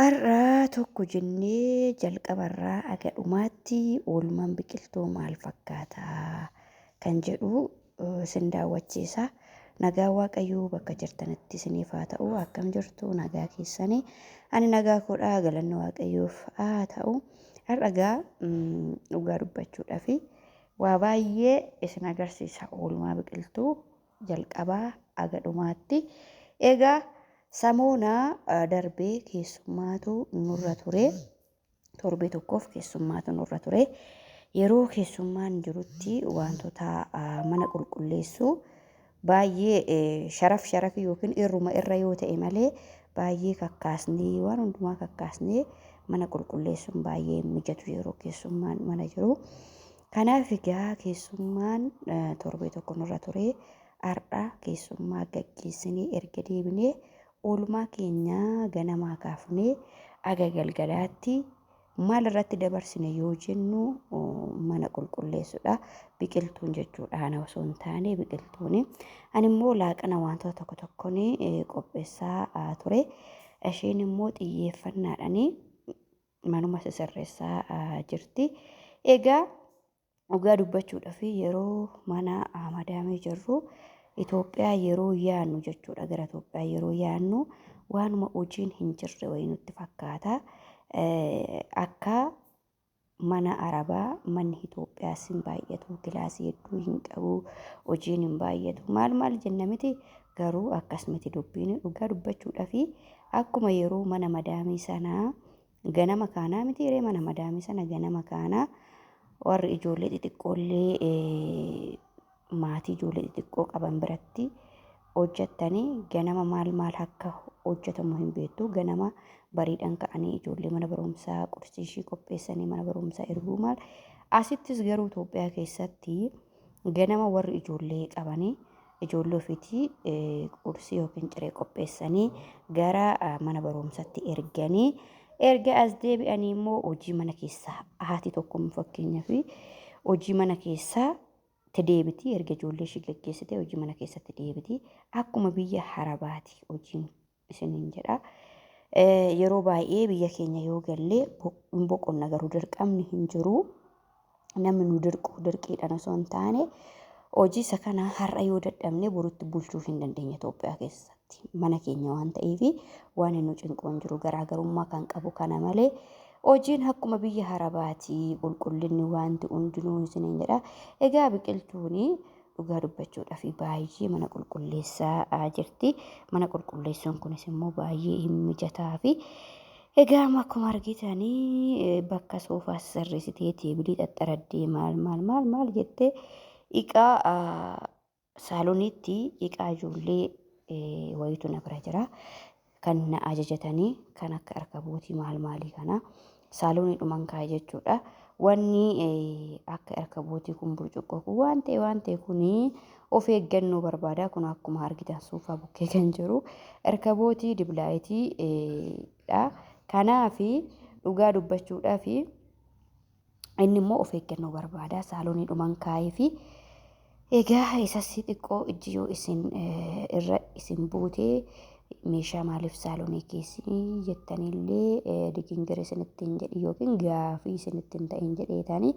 Har'aa tokko jennee jalqabarraa aga dhumaatti oolmaan biqiltuu maal fakkaataa kan jedhu isin daawwachiisa. Nagaa Waaqayyoo bakka jirtanitti isiniif haa ta'u. Akkam jirtu nagaa keessanii? Ani nagaa koodhaa galanni Waaqayyoof haa ta'u. Har'a dhugaa dubbachuudhaaf waa baay'ee isin agarsiisa oolmaa biqiltuu jalqabaa aga dhumaatti. Egaa samoona darbee keessummaatu nurra ture. Torbee tokkoof keessummaatu nurra ture. Yeroo keessummaan jirutti wantoota mana qulqulleessuu baay'ee sharaf yookiin irruma irra yoo ta'e malee baay'ee kakkaasnee waan hundumaa kakkaasnee mana qulqulleessuun baay'ee mijatu yeroo keessummaan mana jiru. Kanaaf egaa keessummaan torbee tokko nurra ture. Har'a keessummaa gaggeessinee erga deebinee oolmaa keenya ganamaa kaafnee aga galgalaatti maal irratti dabarsine yoo jennu mana qulqulleessuudha. Biqiltuun jechuudhaan osoo hin taane biqiltuun ani immoo laaqana wantoota tokko tokkoon qopheessaa ture. Isheen immoo xiyyeeffannaadhaan manuma sisirreessaa jirti. Egaa dhugaa dubbachuudhaaf yeroo mana madaamee jirru Itoophiyaa yeroo yaannu jechuudha. Gara Itoophiyaa yeroo yaannu waanuma hojiin hin jirre wayii nutti fakkaata. Akka mana Arabaa manni Itoophiyaas hin baay'atu, kilaasii hedduu hin qabu, hojiin hin baay'atu. Maal jenna miti garuu akkas miti dubbiin dhugaa dubbachuudhaaf akkuma yeroo mana madaamii sanaa ganama kaanaa miti yeroo mana madaamii sana ganama kaanaa warri ijoollee xixiqqoollee maatii ijoollee xixiqqoo qaban biratti hojjettanii ganama maal akka hojjetamu hin beektu. Ganama bariidhaan ka'anii ijoollee mana barumsaa qursii ishii qopheessanii mana barumsaa erguu maal. Asittis garuu Itoophiyaa keessatti ganama warri ijoollee qabanii ijoollee ofiitii qursii yookiin ciree qopheessanii gara mana barumsaatti erganii erga as deebi'anii immoo hojii mana keessaa haati tokko fakkeenyaaf hojii mana keessaa deebiti. Erga ijoollee ishii gaggeessite hojii mana keessatti deebiti. Akkuma biyya Arabaati hojiin isiniin jedha. Yeroo baay'ee biyya keenya yoo gallee hin boqonna garuu dirqamni hin jiru. Namni nu dirqu dirqiidhaan osoo hin taane hojii isa kana har'a yoo dadhabne borutti bulchuu hin dandeenya Itoophiyaa keessatti. Mana keenya waan ta'eef waan nu cinqu hin jiru. Garaagarummaa kan qabu kana malee hojiin akkuma biyya Arabaati qulqullinni wanti hundinuu isiniin jedha. Egaa biqiltuun dhugaa dubbachuudhaaf baay'ee mana qulqulleessaa jirti. Mana qulqulleessuun kunis immoo baay'ee hin mijataa fi egaa akkuma argitanii bakka soofaas sirreessitee teebilii xaxxaraddee maal jettee iqaa saalooniitti iqaa ijoollee wayitu na bira jira. Kan na ajajatanii kan akka irkabootii maalii kana saaloonii dhuman kaa'e jechuudha. Wanni akka irkabootii kun burcuqqoo kun waan ta'e kuni of eeggannoo barbaada. Kun akkuma argitan soofaa bukkee kan jiru irkabootii diblaayitii kanaaf dhugaa dubbachuudhaaf inni immoo of eeggannoo barbaada. Saaloonii dhuman kaa'ee fi egaa isas xiqqoo ijji yoo irra isin buutee meeshaa maaliif saaloonii keessi jettanillee digingiri isinitti hin jedhi yookiin gaafii isinitti hin ta'in jedheetanii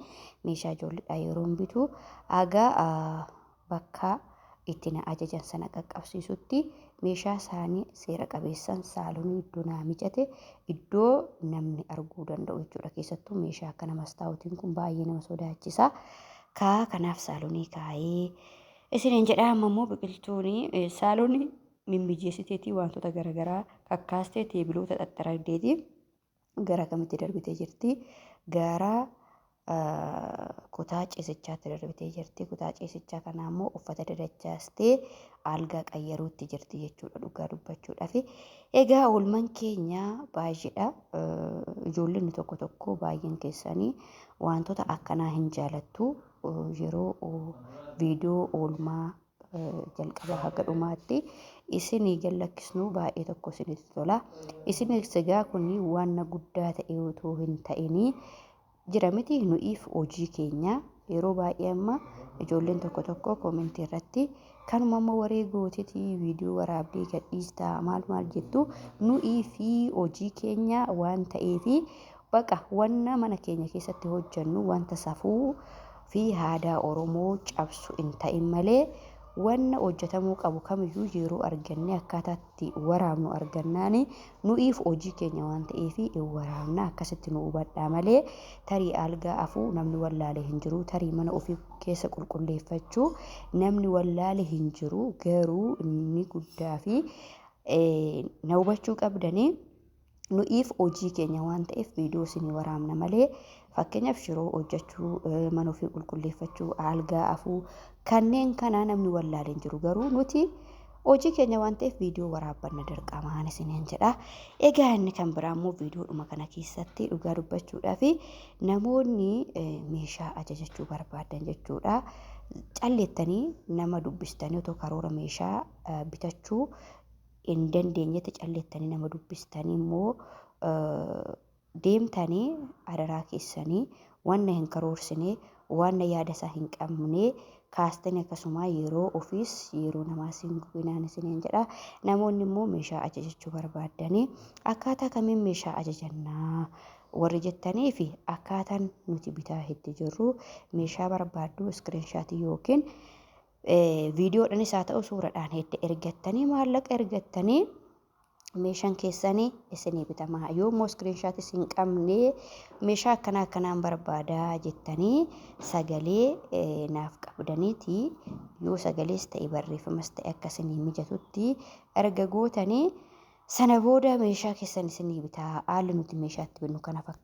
meeshaa ijoolleedhaa yeroo bitu aga bakka itti na ajajan sana qaqqabsiisutti meeshaa isaanii seera qabeessan saaloonii iddoo naa mijate iddoo namni arguu danda'u jechuudha. Keessattuu meeshaa akka mastaawutiin kun baay'ee nama sodaachisa. Kanaaf saaloonii kaa'ee isiniin jedha. Amma immoo biqiltuun saaloonii mimmijeessiteetii wantoota garaagaraa kakkaastee teebiloota xaxxaraddeetii gara kamitti darbitee jirti. Gara kutaa ciisichaatti darbitee jirti. Kutaa ciisichaa kanaa immoo uffata dadachaastee algaa qayyaruutti jirti jechuudha dhugaa dubbachuudhaaf. Egaa oolmaan keenya baay'eedha. Ijoolleen tokko baay'een keessanii wantoota akkanaa hin jaalattu. Yeroo viidiyoo oolmaa jalqaba haga dhumaatti isinii gallakkisnu baay'ee tokko isinitti tola. Isinis egaa kun waan guddaa ta'e otoo hin ta'in jira miti nuyiif hojii keenya yeroo baay'ee amma ijoolleen tokko tokko koomentii irratti kanuma amma waree gootetii viidiyoo waraabdee gadhiistaa maal jettu nu'ii fi hojii keenya waan ta'eefi baqa wanna mana keenya keessatti hojjennu wanta safuu fi aadaa Oromoo cabsu hin ta'in malee wanna hojjetamuu qabu kamiyyuu yeroo arganne akkaataatti waraabnu argannaani nu'iif hojii keenya waan ta'eef waraabna akkasitti nu hubadhaa malee tarii algaa afuu namni wallaalee hin jiru tarii mana ofii keessa qulqulleeffachuu namni wallaalee hin jiru garuu inni guddaa fi na hubachuu qabdanii nu'iif hojii keenya waan ta'eef viidiyoo isinii waraabna malee fakkeenyaaf shiroo hojjechuu mana ofii qulqulleeffachuu algaa afuu kanneen kanaa namni wallaalee hin jiru garuu nuti hojii keenya waan ta'eef viidiyoo waraabbanna dirqamaan isiniin jedha. Egaa inni kan biraa immoo viidiyoodhuma kana keessatti dhugaa dubbachuudhaa fi namoonni meeshaa ajajachuu barbaadan jechuudha. Calleettanii nama dubbistanii otoo karoora meeshaa bitachuu hin dandeenyetti calleettanii nama dubbistanii immoo deemtanii adaraa keessanii wanna hin karoorsine wanna yaada isaa hin qabne kaastanii akkasuma yeroo ofiis yeroo namaas hin gubinaan isiniin jedha. Namoonni immoo meeshaa ajajachuu barbaadanii akkaataa kamiin meeshaa ajajannaa warri jettanii fi akkaataan nuti bitaa itti jirru meeshaa barbaaddu iskiriinshaatii yookiin viidiyoodhaan isaa ta'u suuraadhaan hedde ergattanii maallaqa ergattanii meeshaan keessanii isinii bitamaa yoo immoo iskiriinshaatis hin qabne meeshaa akkanaan barbaadaa jettanii sagalee naaf qabdaniiti yoo sagalees ta'e barreeffamas ta'e akkasinii mijatutti erga gootanii sana booda meeshaa keessan isinii bitaa haalli nuti meeshaatti binnu kana fakkaata.